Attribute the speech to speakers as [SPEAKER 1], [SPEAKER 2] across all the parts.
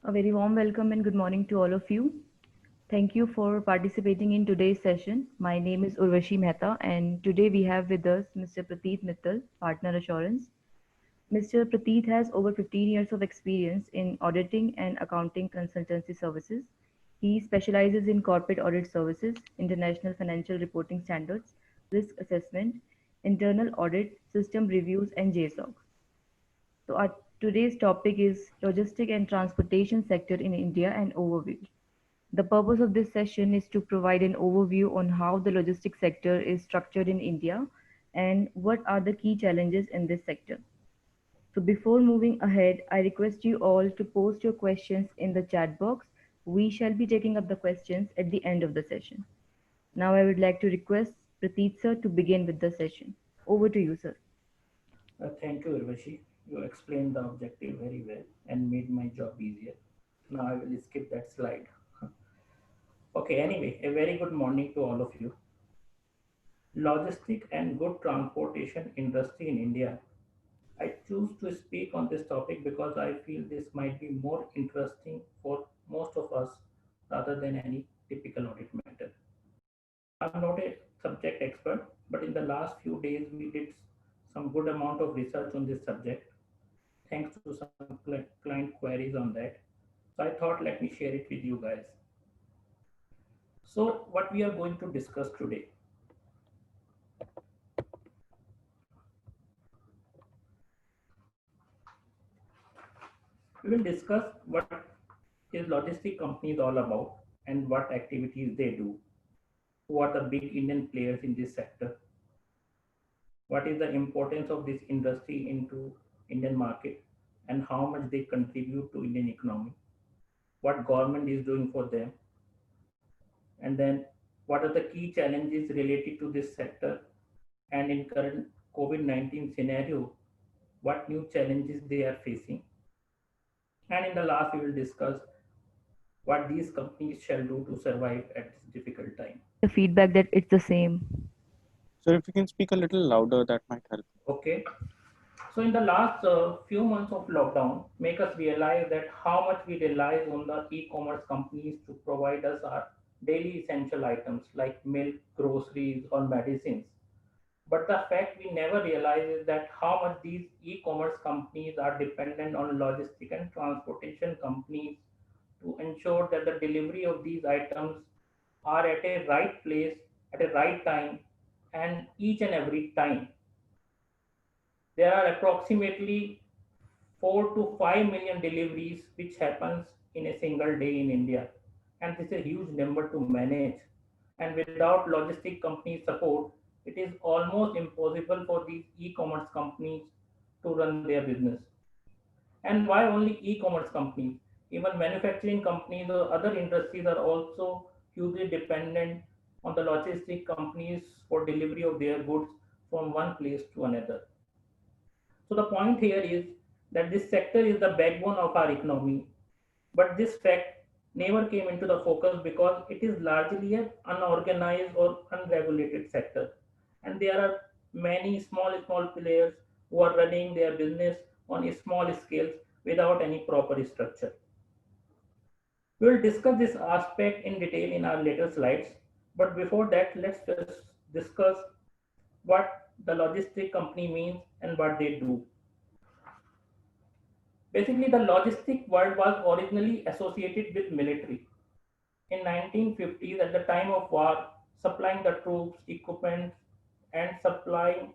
[SPEAKER 1] A very warm welcome and good morning to all of you. Thank you for participating in today's session. My name is Urvashi Mehta, and today we have with us Mr. Prateek Mittal, Partner Assurance. Mr. Prateek has over 15 years of experience in auditing and accounting consultancy services. He specializes in corporate audit services, international financial reporting standards, risk assessment, internal audit, system reviews, and JSOC. So our today's topic is logistic and transportation sector in India and overview. The purpose of this session is to provide an overview on how the logistics sector is structured in India and what are the key challenges in this sector. So before moving ahead, I request you all to post your questions in the chat box. We shall be taking up the questions at the end of the session. Now I would like to request Prateek sir to begin with the session. Over to you, sir.
[SPEAKER 2] Thank you, Urvashi. You explained the objective very well and made my job easier. Now I will skip that slide. Okay, anyway, a very good morning to all of you. Logistic and good transportation industry in India. I choose to speak on this topic because I feel this might be more interesting for most of us rather than any typical audit matter. I'm not a subject expert, but in the last few days we did some good amount of research on this subject thanks to some client queries on that. So I thought let me share it with you guys. So what we are going to discuss today. We will discuss what is logistic companies all about and what activities they do. Who are the big Indian players in this sector? What is the importance of this industry into Indian market and how much they contribute to Indian economy? What government is doing for them? And then what are the key challenges related to this sector, and in current COVID-19 scenario, what new challenges they are facing. And in the last, we will discuss what these companies shall do to survive at this difficult time.
[SPEAKER 1] The feedback that it's the same.
[SPEAKER 3] So if you can speak a little louder, that might help.
[SPEAKER 2] Okay. So in the last few months of lockdown, make us realize that how much we rely on the e-commerce companies to provide us our daily essential items like milk, groceries, or medicines. But the fact we never realize is that how much these e-commerce companies are dependent on logistic and transportation companies to ensure that the delivery of these items are at a right place at a right time and each and every time. There are approximately 4 to 5 million deliveries which happens in a single day in India, and this is a huge number to manage. And without logistic company support, it is almost impossible for these e-commerce companies to run their business. And why only e-commerce companies? Even manufacturing companies or other industries are also hugely dependent on the logistic companies for delivery of their goods from one place to another. So the point here is that this sector is the backbone of our economy, but this fact never came into the focus because it is largely an unorganized or unregulated sector. And there are many small players who are running their business on a small scales without any proper structure. We will discuss this aspect in detail in our later slides, but before that, let's just discuss what the logistic company means and what they do. Basically, the logistic world was originally associated with military. In 1950s, at the time of war, supplying the troops, equipment, and supplying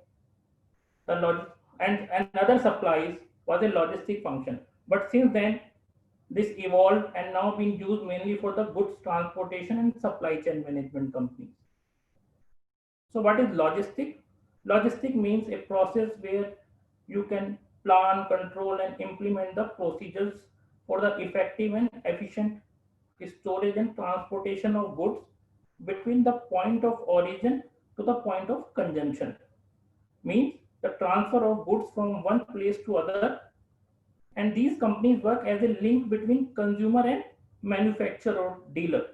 [SPEAKER 2] the and other supplies was a logistic function. But since then, this evolved and now being used mainly for the goods transportation and supply chain management companies. So what is logistic? Logistic means a process where you can plan, control, and implement the procedures for the effective and efficient storage and transportation of goods between the point of origin to the point of consumption. Means the transfer of goods from one place to other, and these companies work as a link between consumer and manufacturer or dealer.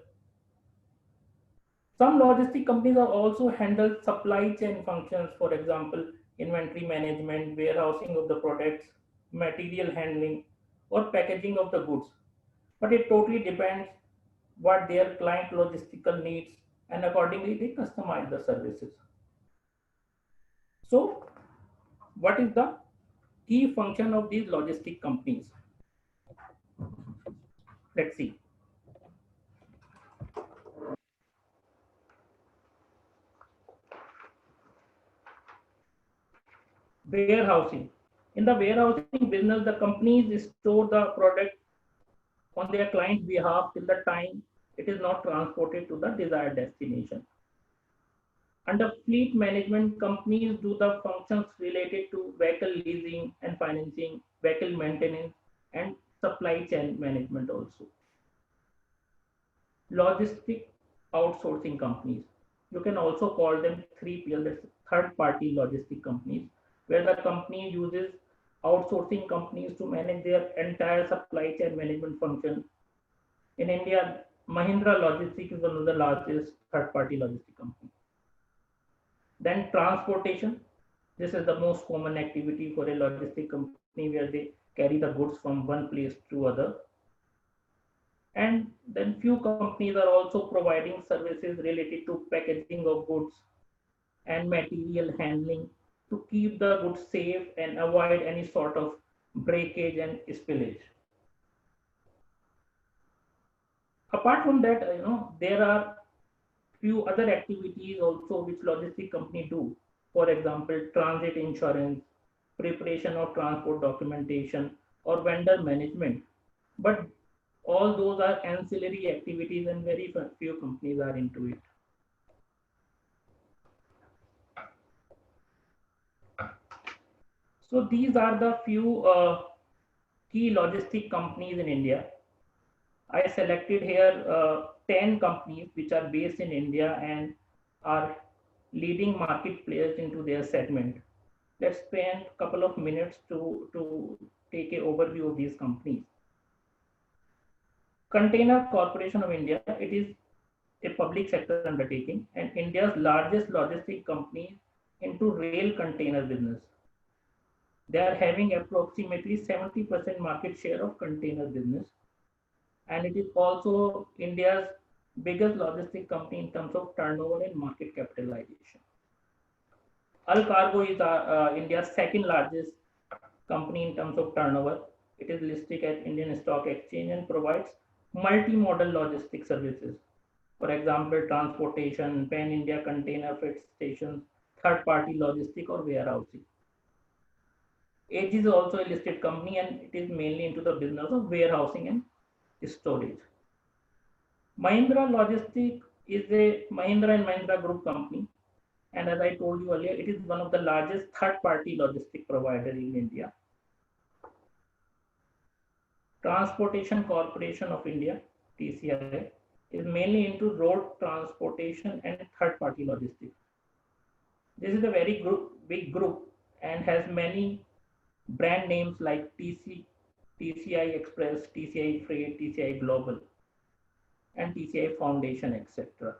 [SPEAKER 2] Some logistic companies are also handle supply chain functions, for example, inventory management, warehousing of the products, material handling, or packaging of the goods. but it totally depends what their client logistical needs, and accordingly they customize the services. So what is the key function of these logistic companies? Let's see. Warehousing. In the warehousing business, the companies store the product on their client's behalf till the time it is not transported to the desired destination. Under fleet management, companies do the functions related to vehicle leasing and financing, vehicle maintenance, and supply chain management also. Logistic outsourcing companies. You can also call them 3PL, that's third party logistic companies, where the company uses outsourcing companies to manage their entire supply chain management function. In India, Mahindra Logistics is one of the largest third party logistic companies. Then transportation. This is the most common activity for a logistic company where they carry the goods from one place to other. And then few companies are also providing services related to packaging of goods and material handling to keep the goods safe and avoid any sort of breakage and spillage. Apart from that, there are few other activities also which logistic company do. For example, transit insurance, preparation of transport documentation, or vendor management. But all those are ancillary activities and very few companies are into it. So these are the few key logistic companies in India. I selected here 10 companies which are based in India and are leading market players into their segment. Let's spend a couple of minutes to take an overview of these companies. Container Corporation of India, it is a public sector undertaking and India's largest logistic company into rail container business. They are having approximately 70% market share of container business, and it is also India's biggest logistic company in terms of turnover and market capitalization. Alcargo is India's second largest company in terms of turnover. It is listed at Indian Stock Exchange and provides multimodal logistic services. For example, transportation, pan-India container freight stations, third-party logistic or warehousing. AG is also a listed company and it is mainly into the business of warehousing and storage. Mahindra Logistics is a Mahindra and Mahindra Group company, and as I told you earlier, it is one of the largest third-party logistic provider in India. Transportation Corporation of India (TCI) is mainly into road transportation and third-party logistics. This is a very big group and has many brand names like TCI Express, TCI Freight, TCI Global, and TCI Foundation, etc.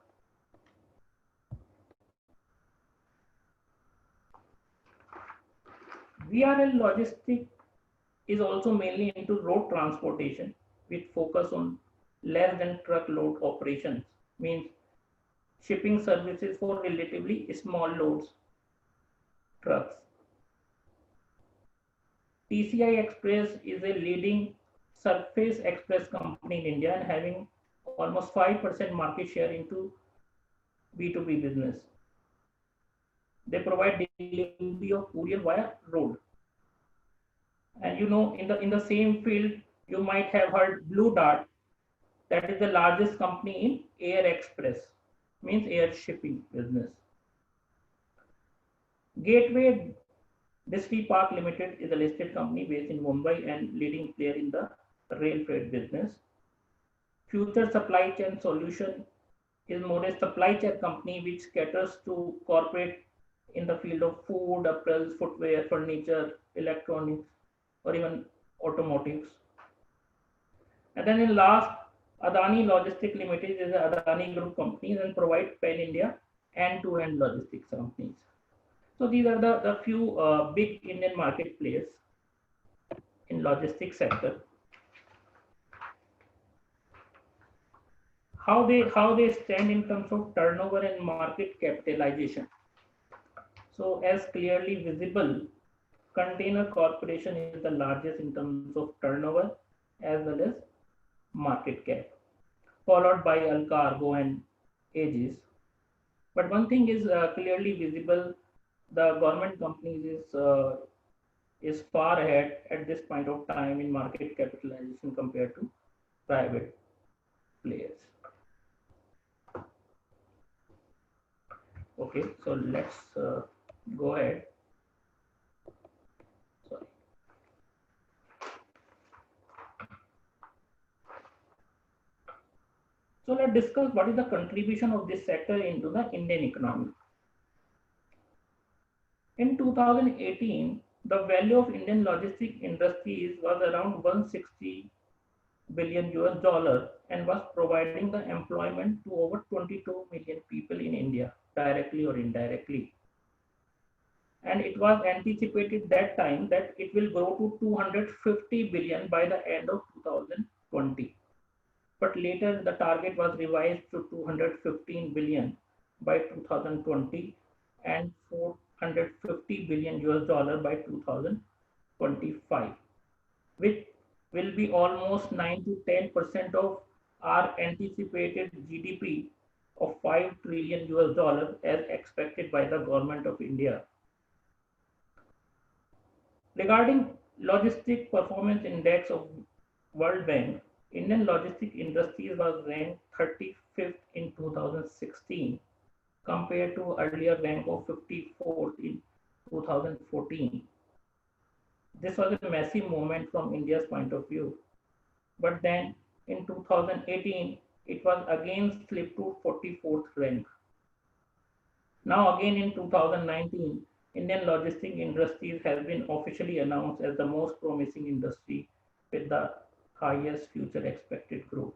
[SPEAKER 2] VRL Logistics is also mainly into road transportation with focus on less than truckload operations, means shipping services for relatively small loads, trucks. TCI Express is a leading surface express company in India and having almost 5% market share into B2B business. They provide delivery of courier via road. And in the same field, you might have heard Blue Dart, that is the largest company in air express, means air shipping business. Gateway Distripark Limited is a listed company based in Mumbai and leading player in the rail freight business. Future Supply Chain Solution is more a supply chain company which caters to corporate in the field of food, apparel, footwear, furniture, electronics, or even automotives. And then in last, Adani Logistics Limited is an Adani Group company and provide pan-India end-to-end logistics companies. So these are the few big Indian market players in logistics sector. how they stand in terms of turnover and market capitalization. So as clearly visible, Container Corporation is the largest in terms of turnover as well as market cap, followed by Alcargo and Aegis. But one thing is clearly visible: the government companies is far ahead at this point of time in market capitalization compared to private players. Okay, so let's go ahead. Sorry. So let's discuss what is the contribution of this sector into the Indian economy. In 2018, the value of Indian logistic industries was around 160 billion US dollar and was providing the employment to over 22 million people in India, directly or indirectly. And it was anticipated that time that it will grow to 250 billion by the end of 2020. But later the target was revised to 215 billion by 2020 and 450 billion US dollar by 2025, which will be almost 9 to 10% of our anticipated GDP of 5 trillion US dollars as expected by the government of India. Regarding logistic performance index of World Bank, Indian logistic industries was ranked 35th in 2016 compared to earlier rank of 54th in 2014. This was a massive moment from India's point of view. But then in 2018, it was again slipped to 44th rank. Now again in 2019, Indian logistic industries has been officially announced as the most promising industry with the highest future expected growth.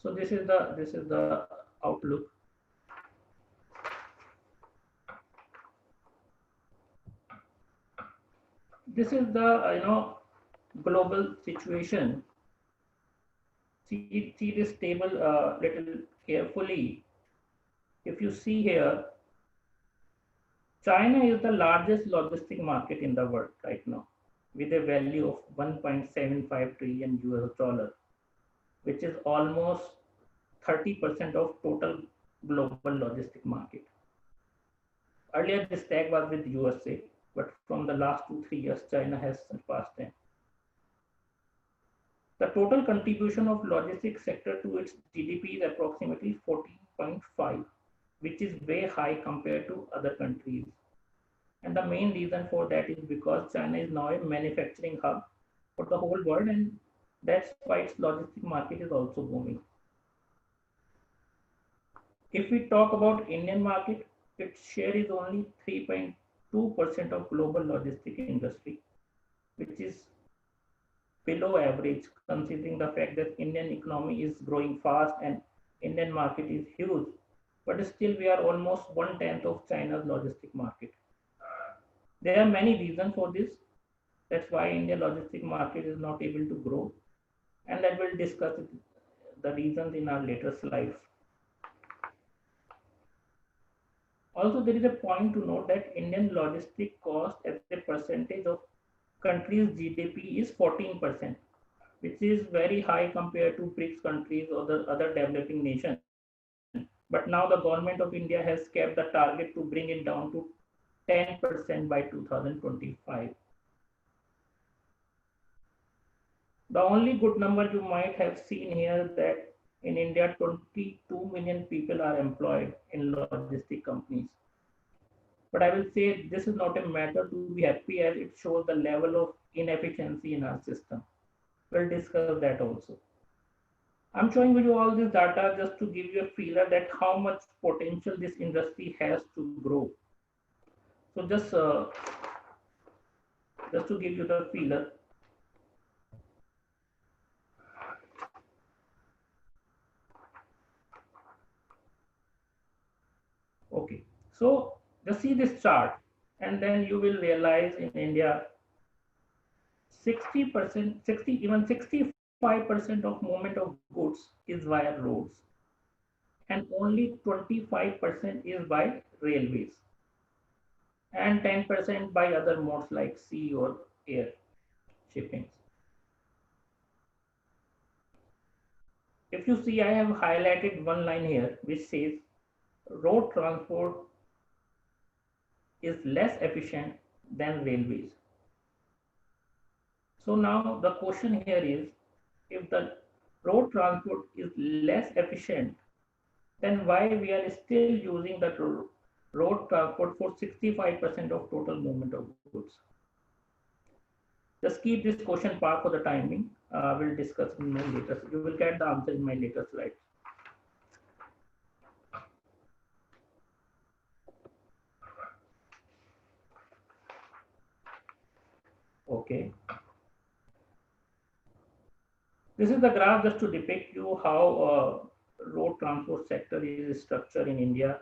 [SPEAKER 2] So this is the outlook. This is the global situation. See this table little carefully. If you see here, China is the largest logistic market in the world right now, with a value of 1.75 trillion US dollar, which is almost 30% of total global logistic market. Earlier, this tag was with USA, but from the last 2-3 years, China has surpassed them. The total contribution of logistics sector to its GDP is approximately 14.5, which is way high compared to other countries. And the main reason for that is because China is now a manufacturing hub for the whole world, and that's why its logistic market is also booming. If we talk about Indian market, its share is only 3.2% of global logistic industry, which is below average considering the fact that Indian economy is growing fast and Indian market is huge, but still we are almost 1/10 of China's logistic market. There are many reasons for this. That's why Indian logistic market is not able to grow, and that we'll discuss the reasons in our later slides. Also, there is a point to note that Indian logistic cost as a percentage of country's GDP is 14%, which is very high compared to BRICS countries or the other developing nations. But now the government of India has kept the target to bring it down to 10% by 2025. The only good number you might have seen here is that in India, 22 million people are employed in logistic companies. But I will say this is not a matter to be happy, as it shows the level of inefficiency in our system. We'll discuss that also. I'm showing you all this data just to give you a feeler that how much potential this industry has to grow. So just to give you the feeler. Okay, so just see this chart, and then you will realize in India 60%, 60, even 65% 75% of movement of goods is via roads and only 25% is by railways and 10% by other modes like sea or air shipping. If you see, I have highlighted one line here which says road transport is less efficient than railways. So now the question here is, if the road transport is less efficient, then why we are still using the road transport for 65% of total movement of goods? Just keep this question park for the time being. We'll discuss in my later. You will get the answer in my later slides. Okay. This is the graph just to depict you how road transport sector is structured in India,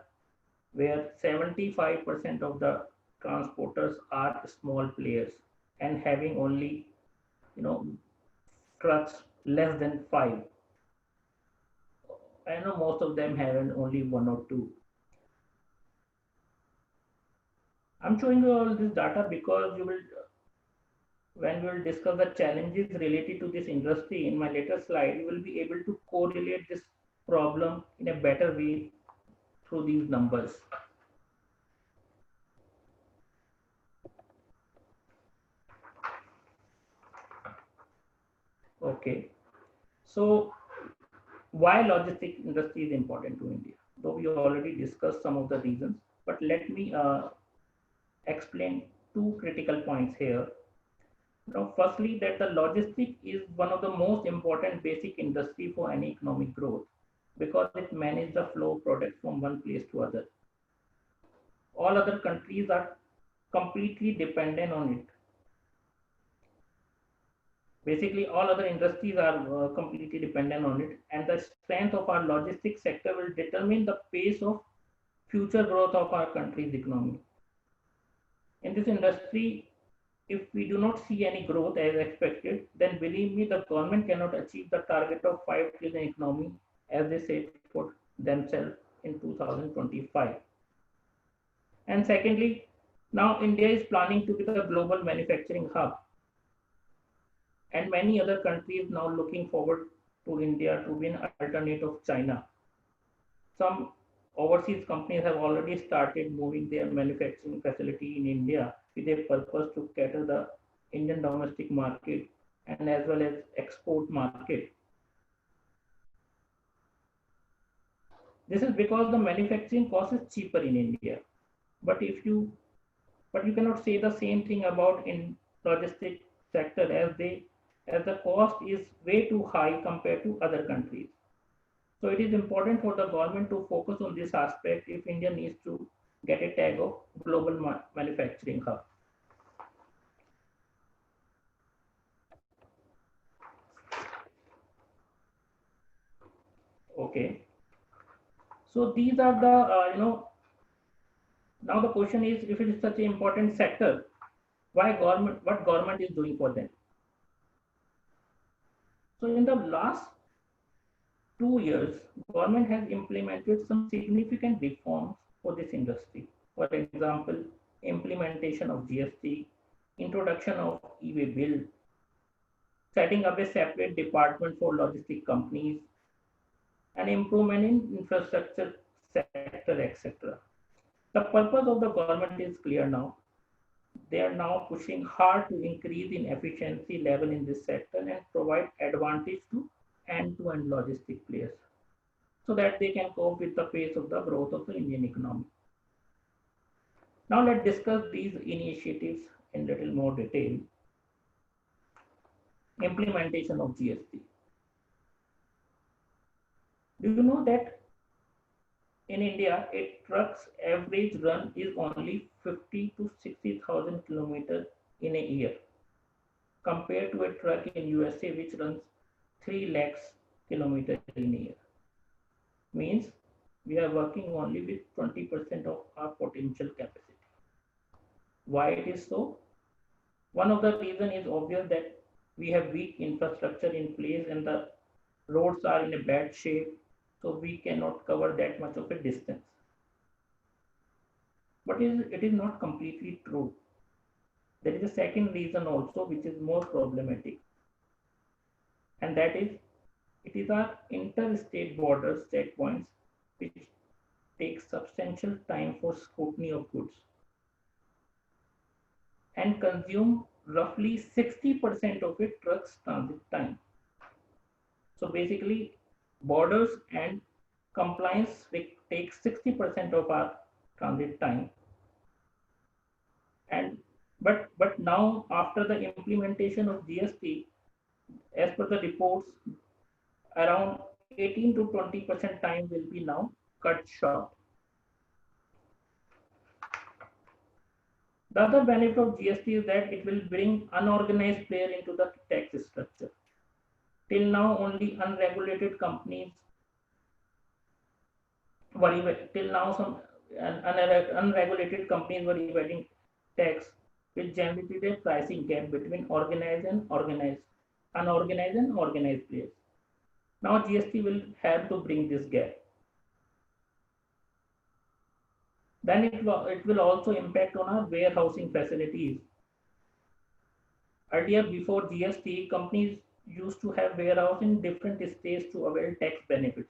[SPEAKER 2] where 75% of the transporters are small players and having only, trucks less than 5. I know most of them have only 1 or 2. I'm showing you all this data because when we will discuss the challenges related to this industry in my later slide, you will be able to correlate this problem in a better way through these numbers. Okay, so why logistic industry is important to India? Though we already discussed some of the reasons, but let me explain 2 critical points here. Now, firstly, that the logistic is one of the most important basic industry for any economic growth because it manages the flow of products from one place to other. All other countries are completely dependent on it. Basically, all other industries are completely dependent on it, and the strength of our logistics sector will determine the pace of future growth of our country's economy. In this industry, if we do not see any growth as expected, then believe me, the government cannot achieve the target of 5 trillion economy as they set for themselves in 2025. And secondly, now India is planning to be the global manufacturing hub. And many other countries now looking forward to India to be an alternate of China. Some overseas companies have already started moving their manufacturing facility in India with a purpose to cater the Indian domestic market and as well as export market. This is because the manufacturing cost is cheaper in India. But you cannot say the same thing about in logistic sector as the cost is way too high compared to other countries. So it is important for the government to focus on this aspect if India needs to get a tag of global manufacturing hub. Okay. So these are the, now the question is, if it is such an important sector, what government is doing for them? So in the last 2 years, government has implemented some significant reforms for this industry. For example, implementation of GST, introduction of e-way bill, setting up a separate department for logistic companies, and improvement in infrastructure sector, etc. The purpose of the government is clear now. They are now pushing hard to increase in efficiency level in this sector and provide advantage to end-to-end logistic players so that they can cope with the pace of the growth of the Indian economy. Now let's discuss these initiatives in little more detail. Implementation of GST. Do you know that in India, a truck's average run is only 50 to 60,000 kilometers in a year, compared to a truck in USA which runs 3 lakhs kilometers in a year. Means we are working only with 20% of our potential capacity. Why it is so? One of the reasons is obvious that we have weak infrastructure in place and the roads are in a bad shape, so we cannot cover that much of a distance. But it is not completely true. There is a second reason also which is more problematic, and that is it is our interstate borders checkpoints which take substantial time for scrutiny of goods and consume roughly 60% of a truck's transit time. So basically, borders and compliance takes 60% of our transit time. And but now after the implementation of GST, as per the reports, around 18 to 20% time will be now cut short. The other benefit of GST is that it will bring unorganized player into the tax structure. Till now, only unregulated companies till now some unregulated companies were evading tax, which generated a pricing gap between unorganized and organized players. Now GST will have to bring this gap. Then it will also impact on our warehousing facilities. Earlier, before GST, companies used to have warehouse in different states to avail tax benefits.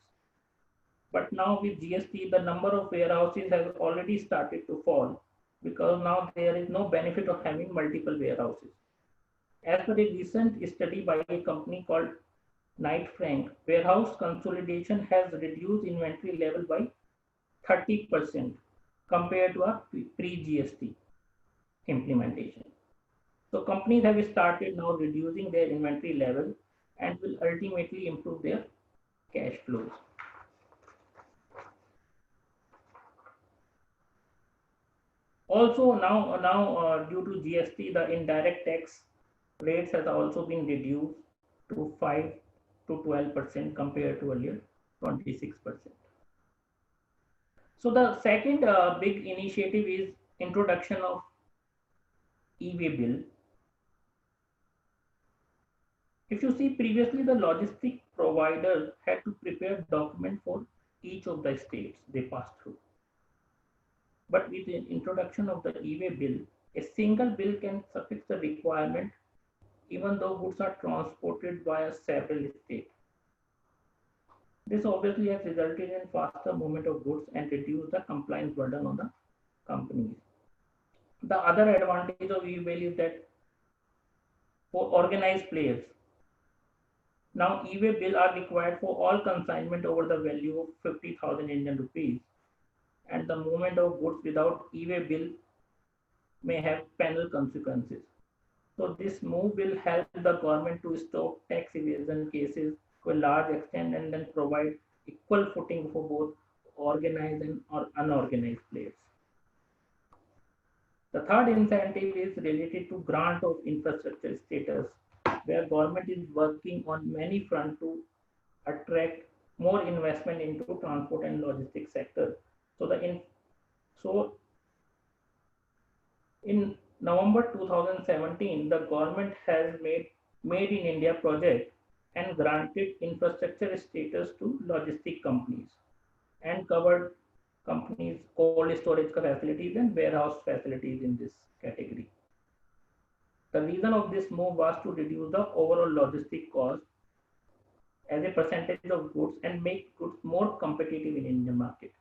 [SPEAKER 2] But now with GST, the number of warehouses has already started to fall because now there is no benefit of having multiple warehouses. As per a recent study by a company called Knight Frank, warehouse consolidation has reduced inventory level by 30% compared to our pre-GST implementation. So companies have started now reducing their inventory level and will ultimately improve their cash flows. Also now due to GST, the indirect tax rates has also been reduced to 5 to 12% compared to earlier 26%. So the second big initiative is introduction of e-way bill. If you see, previously the logistic providers had to prepare document for each of the states they passed through. But with the introduction of the e-way bill, a single bill can suffice the requirement even though goods are transported via several states. This obviously has resulted in faster movement of goods and reduced the compliance burden on the companies. The other advantage of e-way bill is that for organized players, now e-way bill are required for all consignment over the value of 50,000 Indian rupees, and the movement of goods without e-way bill may have penal consequences. So this move will help the government to stop tax evasion cases to a large extent and then provide equal footing for both organized and unorganized players. The third incentive is related to grant of infrastructure status, where government is working on many fronts to attract more investment into transport and logistics sector. So in November 2017, the government has made Made in India project and granted infrastructure status to logistic companies and covered companies cold storage facilities and warehouse facilities in this category. The reason of this move was to reduce the overall logistic cost as a percentage of goods and make goods more competitive in Indian market.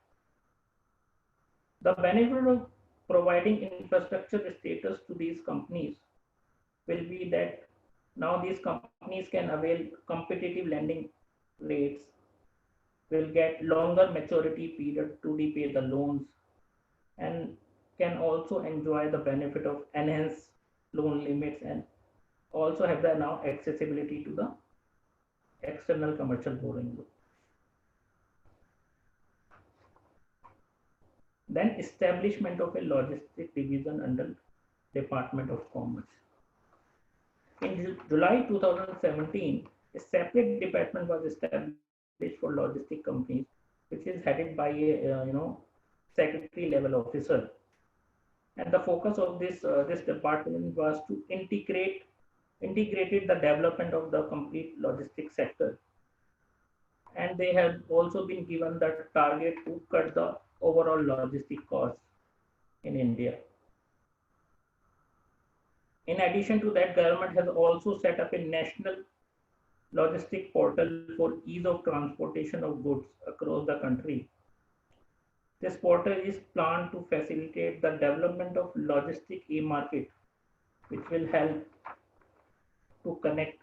[SPEAKER 2] The benefit of providing infrastructure status to these companies will be that now these companies can avail competitive lending rates, will get longer maturity period to repay the loans, and can also enjoy the benefit of enhanced loan limits and also have the now accessibility to the external commercial borrowing. Then establishment of a logistic division under Department of Commerce. In July 2017, a separate department was established for logistic companies, which is headed by a secretary level officer. And the focus of this department was to integrate integrated the development of the complete logistics sector, and they have also been given the target to cut the overall logistic costs in India. In addition to that, government has also set up a national logistic portal for ease of transportation of goods across the country. This portal is planned to facilitate the development of logistic e-market, which will help to connect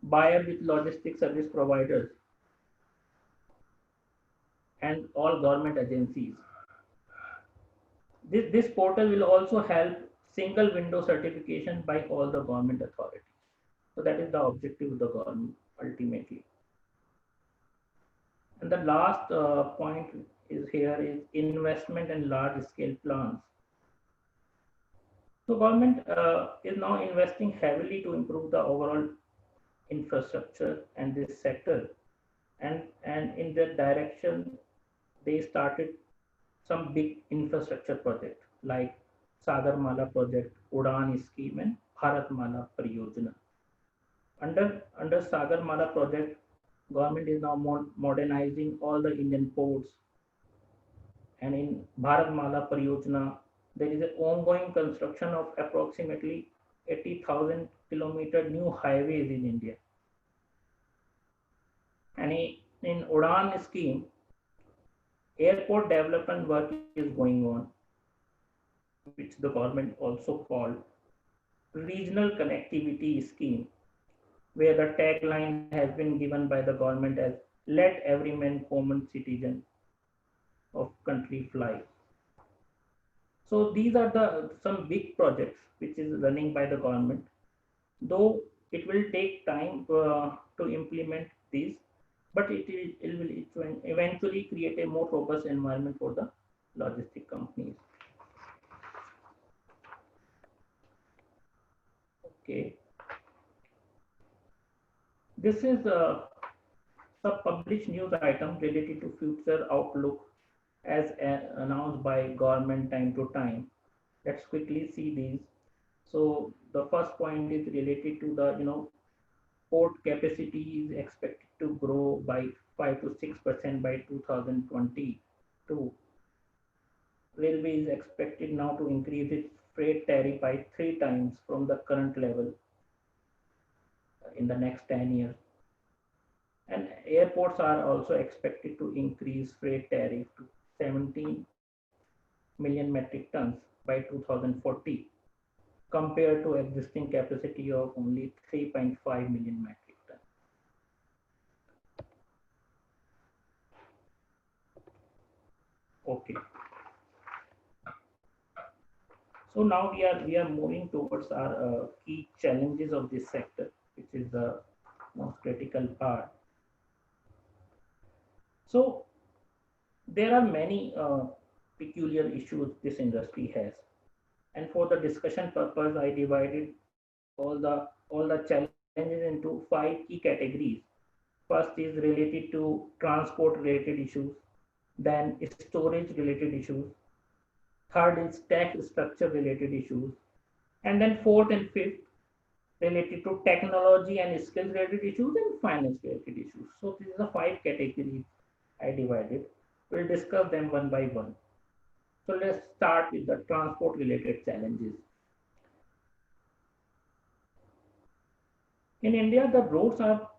[SPEAKER 2] buyer with logistic service providers and all government agencies. This portal will also help single window certification by all the government authorities. So that is the objective of the government ultimately. And the last point is here is investment and large scale plans. So government is now investing heavily to improve the overall infrastructure and this sector. And in that direction, they started some big infrastructure project like Sagarmala project, Udan scheme, and Bharatmala Pariyojana. Under Sagarmala project, government is now modernizing all the Indian ports, and in Bharatmala Pariyojana, there is an ongoing construction of approximately 80,000 kilometer new highways in India. And in Udan scheme, airport development work is going on, which the government also called regional connectivity scheme, where the tagline has been given by the government as let every man common citizen of country fly. So these are the some big projects which is running by the government, though it will take time to implement these, but it will eventually create a more robust environment for the logistic companies. Okay. This is a published news item related to future outlook as announced by government time to time. Let's quickly see these. So the first point is related to the port capacity is expected to grow by 5 to 6% by 2022. Railway is expected now to increase its freight tariff by 3 times from the current level in the next 10 years. And airports are also expected to increase freight tariff to 17 million metric tons by 2040 compared to existing capacity of only 3.5 million metric tons. Okay. So now we are moving towards our key challenges of this sector, which is the most critical part. So there are many peculiar issues this industry has, and for the discussion purpose, I divided all the challenges into 5 key categories. First is related to transport related issues, then storage related issues, third is tax structure related issues, and then fourth and fifth related to technology and skills related issues and finance related issues. So these are the 5 categories I divided. We'll discuss them one by one. So let's start with the transport related challenges. In India, the roads are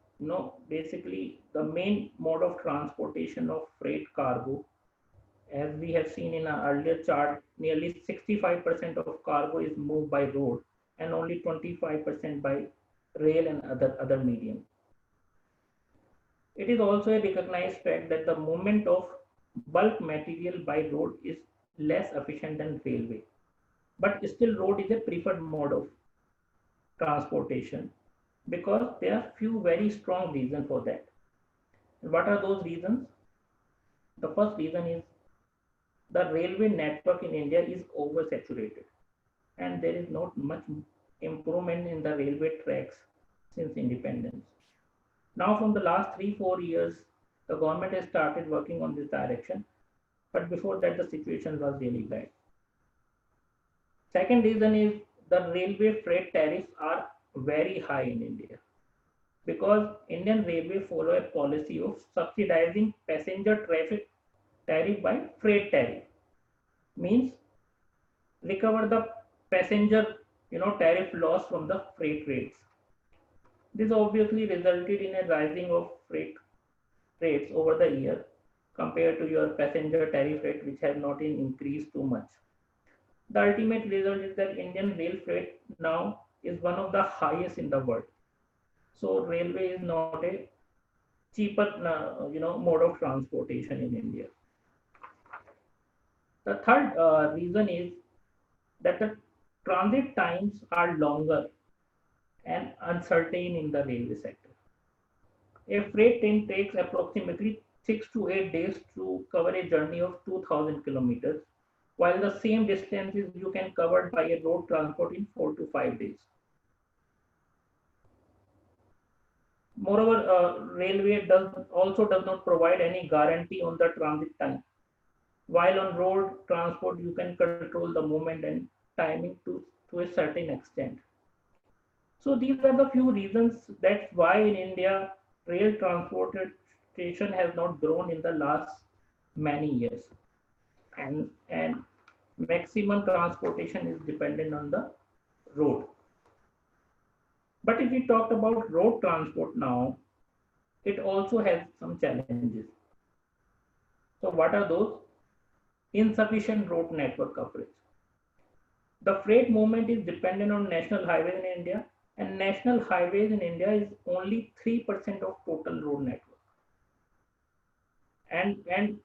[SPEAKER 2] basically the main mode of transportation of freight cargo. As we have seen in an earlier chart, nearly 65% of cargo is moved by road and only 25% by rail and other medium. It is also a recognized fact that the movement of bulk material by road is less efficient than railway, but still road is a preferred mode of transportation because there are few very strong reasons for that. And what are those reasons? The first reason is the railway network in India is oversaturated and there is not much improvement in the railway tracks since independence. Now from the last 3-4 years, the government has started working on this direction, but before that the situation was really bad. Second reason is the railway freight tariffs are very high in India because Indian Railway follow a policy of subsidizing passenger traffic tariff by freight tariff. Means recover the passenger tariff loss from the freight rates. This obviously resulted in a rising of freight rates over the year compared to your passenger tariff rate, which has not increased too much. The ultimate result is that Indian rail freight now is one of the highest in the world. So railway is not a cheaper mode of transportation in India. The third reason is that the transit times are longer and uncertain in the railway sector. A freight train takes approximately 6 to 8 days to cover a journey of 2,000 kilometers, while the same distances you can cover by a road transport in 4 to 5 days. Moreover, railway does not provide any guarantee on the transit time. While on road transport, you can control the movement and timing to a certain extent. So these are the few reasons that's why in India rail transportation has not grown in the last many years, and maximum transportation is dependent on the road. But if we talk about road transport now, it also has some challenges. So what are those? Insufficient road network coverage. The freight movement is dependent on national highways in India, and national highways in India is only 3% of total road network. And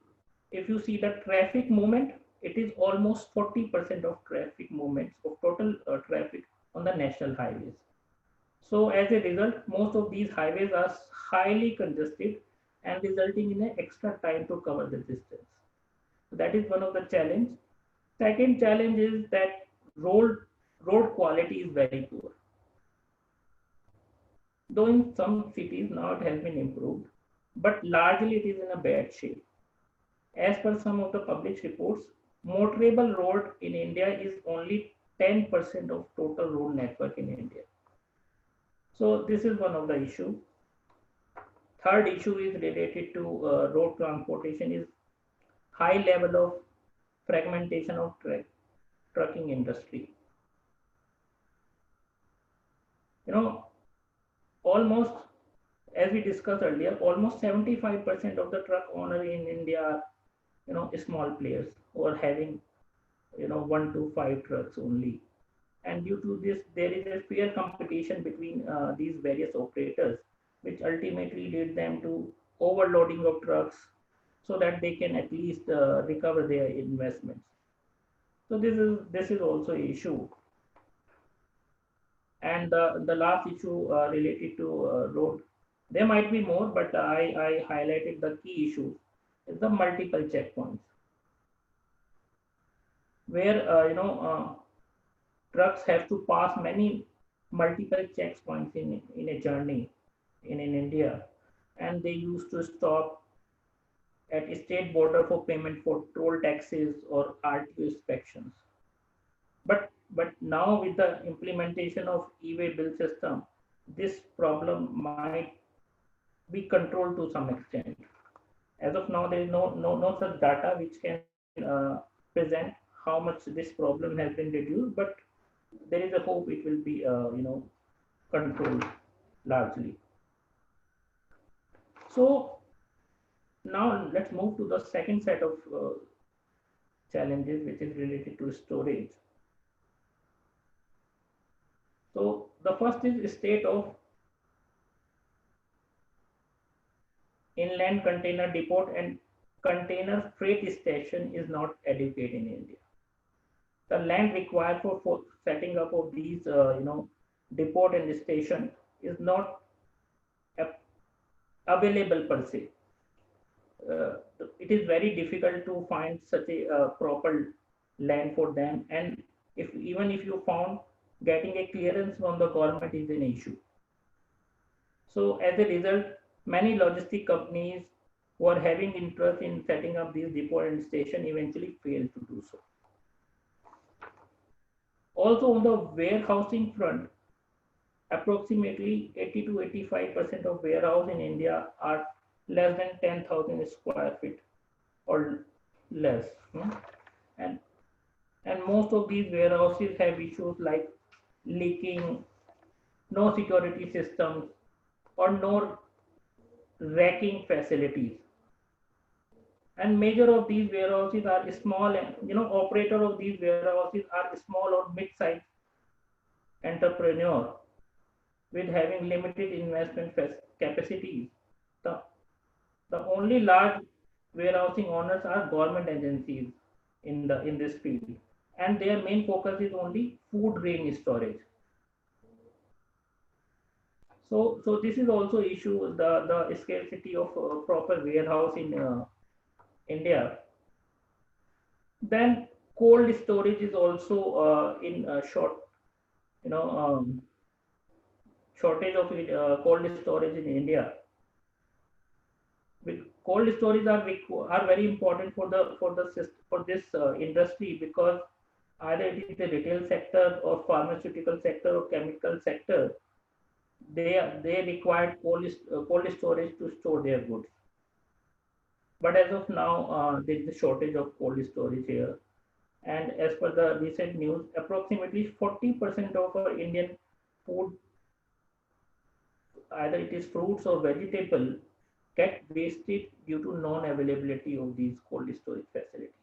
[SPEAKER 2] if you see the traffic movement, it is almost 40% of traffic movements of total traffic on the national highways. So as a result, most of these highways are highly congested and resulting in an extra time to cover the distance. So that is one of the challenge. Second challenge is that road quality is very poor. Though in some cities now it has been improved, but largely it is in a bad shape. As per some of the published reports, motorable road in India is only 10% of total road network in India. So this is one of the issue. Third issue is related to road transportation is high level of fragmentation of trucking industry. Almost, as we discussed earlier, almost 75% of the truck owner in India are small players who are having 1 to 5 trucks only, and due to this there is a fair competition between these various operators, which ultimately lead them to overloading of trucks so that they can at least recover their investments. So this is also an issue. And the last issue related to road, there might be more, but I highlighted the key issues, is the multiple checkpoints, where trucks have to pass many multiple checkpoints in a journey in India, and they used to stop at a state border for payment for toll taxes or RTO inspections. But now with the implementation of e-way bill system, this problem might be controlled to some extent. As of now, there is no such data which can present how much this problem has been reduced, but there is a hope it will be controlled largely. So now let's move to the second set of challenges, which is related to storage. So the first is state of inland container depot and container freight station is not adequate in India. The land required for setting up of these depot and station is not available per se. It is very difficult to find such a proper land for them, and even if you found, getting a clearance from the government is an issue. So as a result, many logistic companies who are having interest in setting up these depot and station eventually fail to do so. Also on the warehousing front, approximately 80 to 85% of warehouse in India are less than 10,000 square feet or less. And and most of these warehouses have issues like leaking, no security systems, or no racking facilities. And major of these warehouses are small, and operator of these warehouses are small or mid-sized entrepreneur with having limited investment capacities. The, the only large warehousing owners are government agencies in this field, and their main focus is only food grain storage. So this is also issue the scarcity of proper warehouse in India. Then cold storage is also in short, you know, shortage of cold storage in India. With cold storage are very important for this industry, because either it is the retail sector or pharmaceutical sector or chemical sector, they require cold storage to store their goods. But as of now, there is a shortage of cold storage here. And as per the recent news, approximately 40% of our Indian food, either it is fruits or vegetable, get wasted due to non-availability of these cold storage facilities.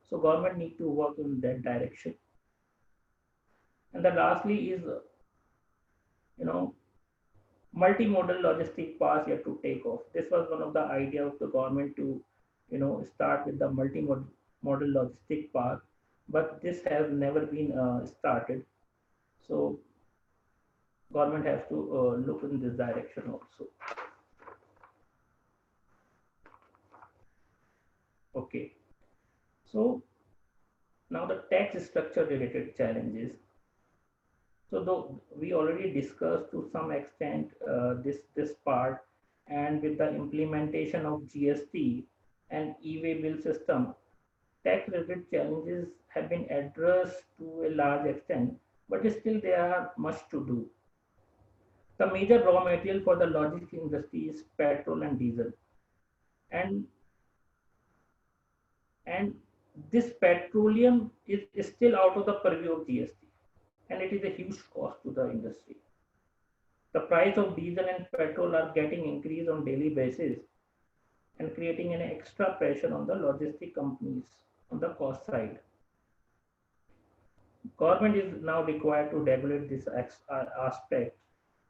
[SPEAKER 2] So government need to work in that direction. And the lastly is, you know, multimodal logistic paths yet to take off. This was one of the idea of the government to, start with the multimodal logistic path, but this has never been started. So government has to look in this direction also. Okay. So now the tax structure related challenges. So though we already discussed to some extent this part, and with the implementation of GST and e-way bill system, tax related challenges have been addressed to a large extent, but still there are much to do. The major raw material for the logistics industry is petrol and diesel, and and this petroleum is still out of the purview of GST, and it is a huge cost to the industry. The price of diesel and petrol are getting increased on daily basis and creating an extra pressure on the logistic companies on the cost side. Government is now required to regulate this aspect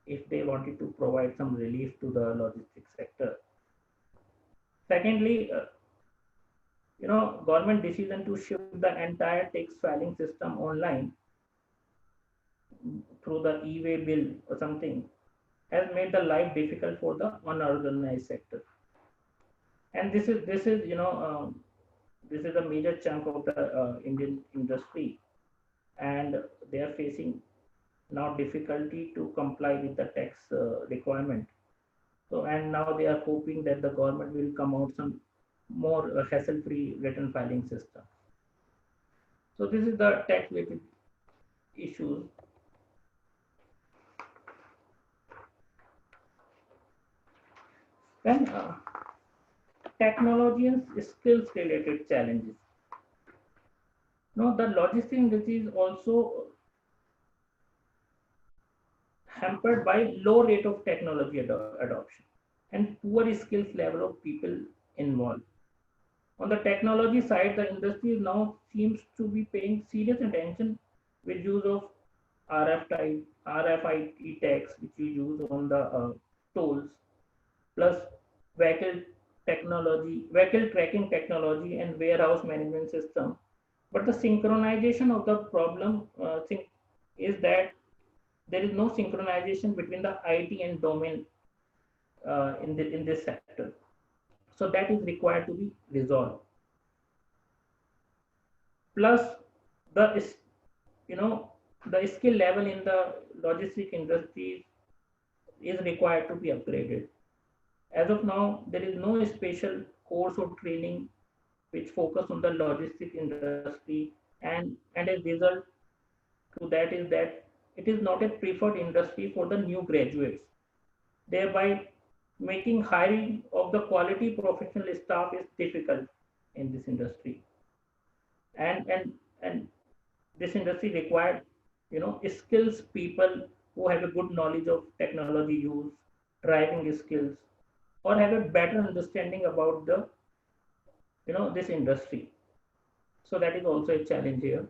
[SPEAKER 2] if they wanted to provide some relief to the logistics sector. Secondly, government decision to shift the entire tax filing system online through the e-way bill or something has made the life difficult for the unorganized sector. And this is a major chunk of the Indian industry, and they are facing now difficulty to comply with the tax requirement. So, and now they are hoping that the government will come out some more hassle-free return filing system. So this is the tax-related issues. Then technology and skills-related challenges. Now, the logistics industry is also hampered by low rate of technology adoption and poor skills level of people involved. On the technology side, the industry now seems to be paying serious attention with use of RFID tags, which we use on the tolls, plus vehicle vehicle tracking technology, and warehouse management system. But the synchronization of the problem is that there is no synchronization between the IT and domain in this sector. So that is required to be resolved. Plus, the the skill level in the logistic industry is required to be upgraded. As of now, there is no special course or training which focus on the logistic industry, and a result to that is that it is not a preferred industry for the new graduates, thereby making hiring of the quality professional staff is difficult in this industry. And this industry required, skills people who have a good knowledge of technology use, driving skills, or have a better understanding about the, this industry. So that is also a challenge here.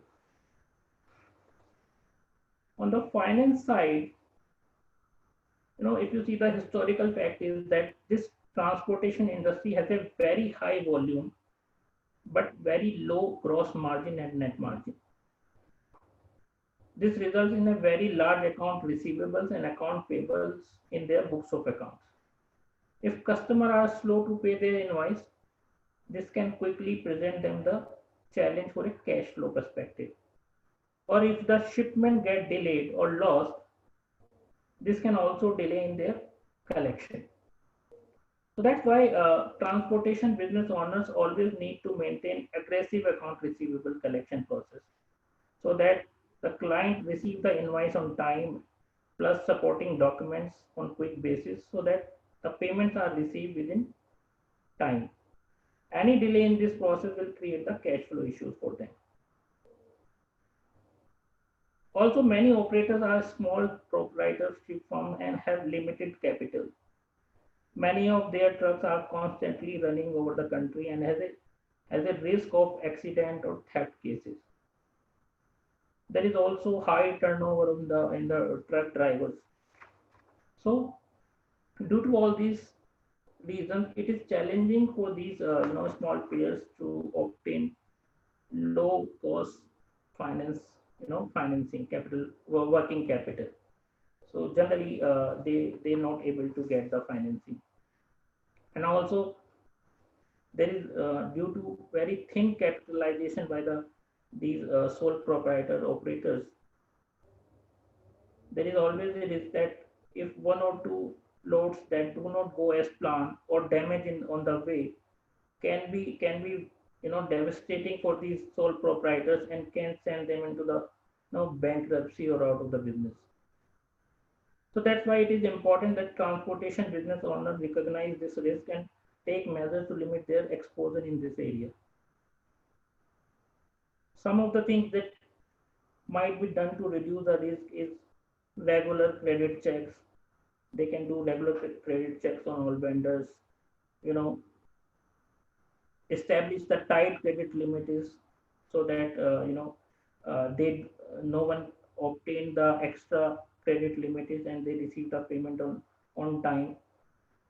[SPEAKER 2] On the finance side, if you see, the historical fact is that this transportation industry has a very high volume but very low gross margin and net margin. This results in a very large account receivables and account payables in their books of accounts. If customers are slow to pay their invoice, this can quickly present them the challenge for a cash flow perspective. Or if the shipment get delayed or lost, this can also delay in their collection. So that's why transportation business owners always need to maintain aggressive account receivable collection process, so that the client receive the invoice on time plus supporting documents on quick basis, so that the payments are received within time. Any delay in this process will create the cash flow issues for them. Also, many operators are small proprietorship firms and have limited capital. Many of their trucks are constantly running over the country and has a risk of accident or theft cases. There is also high turnover in the truck drivers. So, due to all these reasons, it is challenging for these small players to obtain low cost finance, financing capital, working capital. So generally, they're not able to get the financing. And also, there is due to very thin capitalization by these sole proprietor operators, there is always a risk that if one or two loads that do not go as planned or damage on the way, can be devastating for these sole proprietors and can send them into the bankruptcy or out of the business. So that's why it is important that transportation business owners recognize this risk and take measures to limit their exposure in this area. Some of the things that might be done to reduce the risk is regular credit checks. They can do regular credit checks on all vendors, you know, establish the tight credit limit is, so that they no one obtain the extra credit limit is and they receive the payment on time.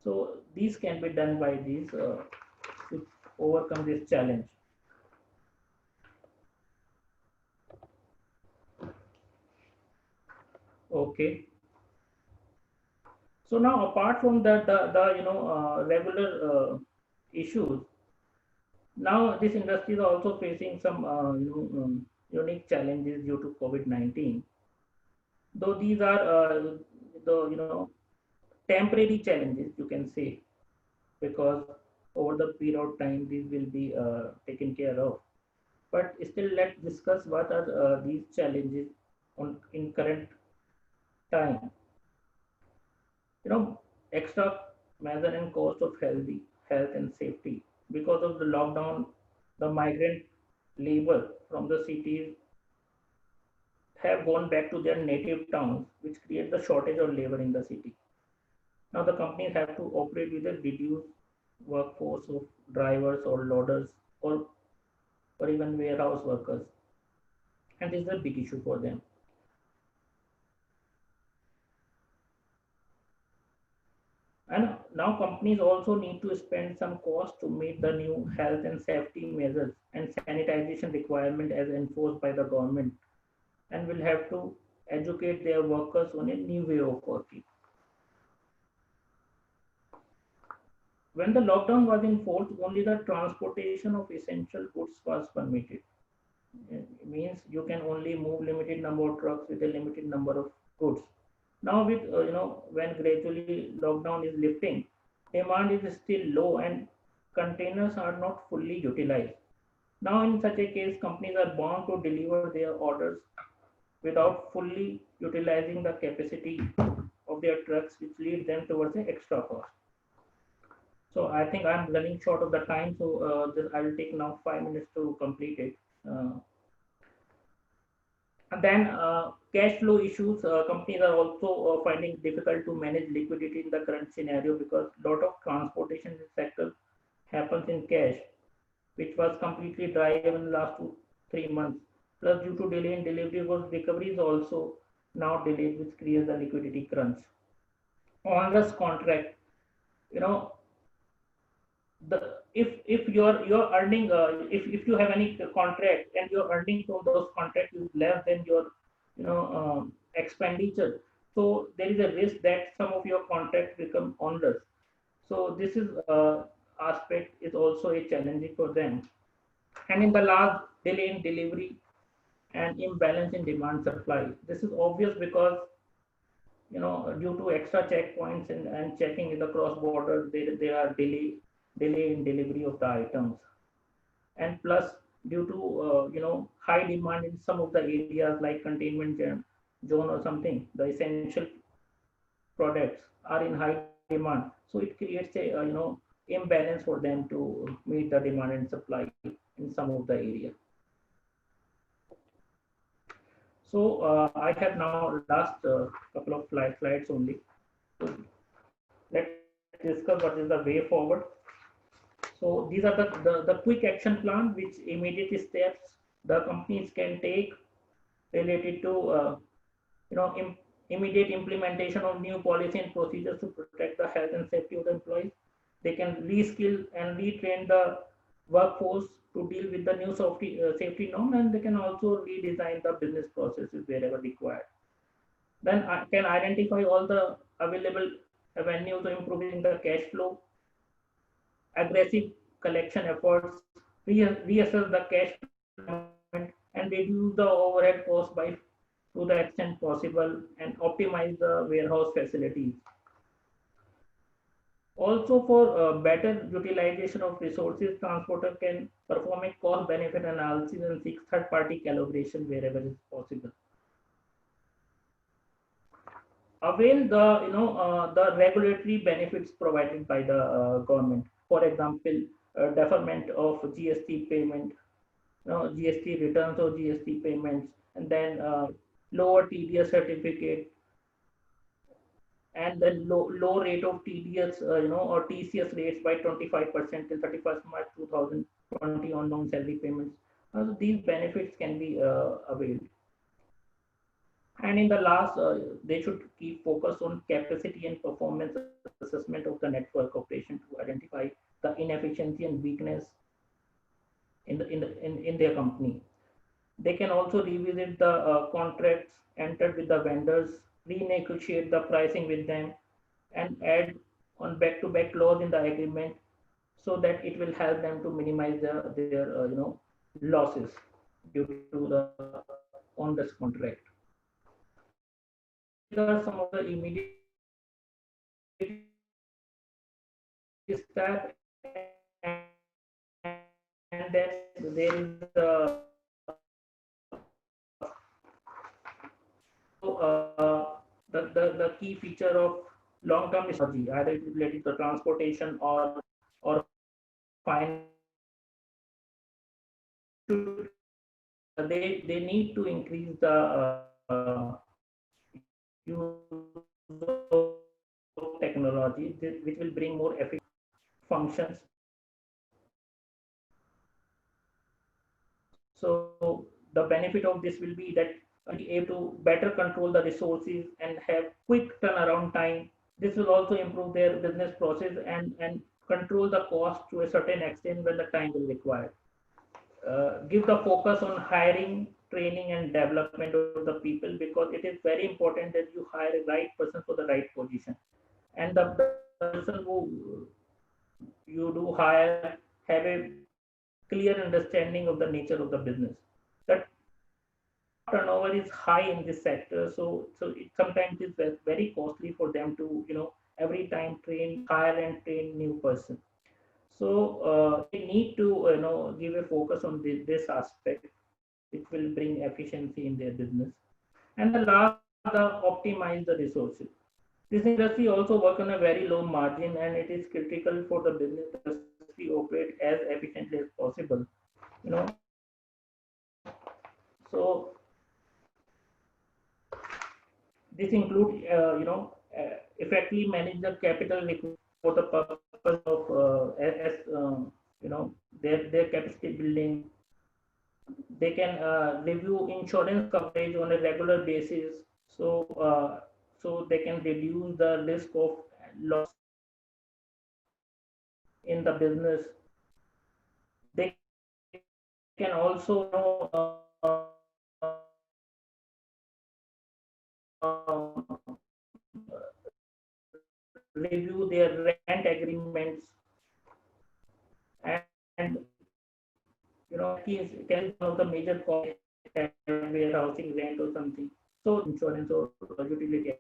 [SPEAKER 2] So these can be done by these to overcome this challenge. Okay. So now, apart from the regular issues, now this industry is also facing some unique challenges due to COVID-19. Though these are the temporary challenges, you can say, because over the period of time these will be taken care of. But still, let's discuss what are these challenges in current time. Extra measure and cost of health and safety. Because of the lockdown, the migrant labor from the cities have gone back to their native towns, which create the shortage of labor in the city. Now the companies have to operate with a reduced workforce of drivers or loaders or even warehouse workers. And this is a big issue for them. And now companies also need to spend some cost to meet the new health and safety measures and sanitization requirement as enforced by the government, and will have to educate their workers on a new way of working. When the lockdown was enforced, only the transportation of essential goods was permitted. It means you can only move limited number of trucks with a limited number of goods. Now with when gradually lockdown is lifting, demand is still low and containers are not fully utilized. Now in such a case, companies are bound to deliver their orders without fully utilizing the capacity of their trucks, which lead them towards the extra cost. So I think I'm running short of the time, so I will take now 5 minutes to complete it. And then cash flow issues, companies are also finding difficult to manage liquidity in the current scenario because a lot of transportation sector happens in cash, which was completely dry in the last 2 3 months. Plus, due to delay in delivery, was recovery is also now delayed, which creates the liquidity crunch. Onerous contract, you know, the if you're earning if you have any contract and you're earning from those contracts is less than your expenditure, so there is a risk that some of your contracts become onerous. So this is aspect is also a challenging for them. And in the last, delay in delivery and imbalance in demand supply. This is obvious because due to extra checkpoints and checking in the cross border, there are delay in delivery of the items. And plus, due to high demand in some of the areas like containment zone or something, the essential products are in high demand, so it creates a imbalance for them to meet the demand and supply in some of the area. So I have now last couple of slides only. So let's discuss what is the way forward. So these are the quick action plan, which immediate steps the companies can take related to immediate implementation of new policy and procedures to protect the health and safety of the employees. They can reskill and retrain the workforce to deal with the new safety norm, and they can also redesign the business processes wherever required. Then I can identify all the available avenues of improving the cash flow, aggressive collection efforts, reassess the cash and reduce the overhead cost by to the extent possible, and optimize the warehouse facilities. Also, for better utilization of resources, transporter can perform a cost benefit analysis and seek third party calibration wherever is possible. Avail the regulatory benefits provided by the government. For example, deferment of GST payment, GST returns or GST payments, and then lower TDS certificate, and then low rate of TDS, or TCS rates by 25% till 31st March 2020 on non-salary payments. So these benefits can be availed. And in the last, they should keep focus on capacity and performance assessment of the network operation to identify the inefficiency and weakness in their company. They can also revisit the contracts entered with the vendors, renegotiate the pricing with them, and add on back-to-back clause in the agreement, so that it will help them to minimize their losses due to the on this contract. These are some of the immediate steps, and then there is the key feature of long-term strategy, either it is related to transportation or finance. They need to increase the use of technology, which will bring more efficient functions. So the benefit of this will be that be able to better control the resources and have quick turnaround time. This will also improve their business process and control the cost to a certain extent when the time will require. Give the focus on hiring, training, and development of the people, because it is very important that you hire a right person for the right position. And the person who you do hire have a clear understanding of the nature of the business. That turnover is high in this sector, so it sometimes is very costly for them to every time hire and train new person. So they need to give a focus on this aspect, which will bring efficiency in their business. And the last optimize the resources. This industry also work on a very low margin, and it is critical for the business industry operate as efficiently as possible. You know, so this include effectively manage the capital for the purpose of as their capacity building. They can review insurance coverage on a regular basis, so so they can reduce the risk of loss in the business. They can also review their rent agreements, and can one of the major costs warehousing rent or something. So insurance or utility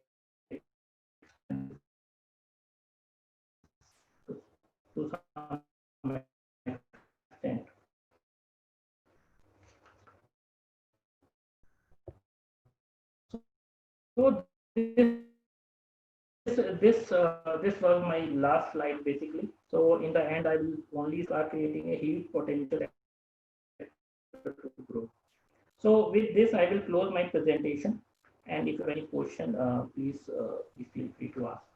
[SPEAKER 2] to some extent. So this was my last slide basically. So in the end, I will only start creating a huge potential to grow. So with this, I will close my presentation. And if you have any question, please feel free to ask.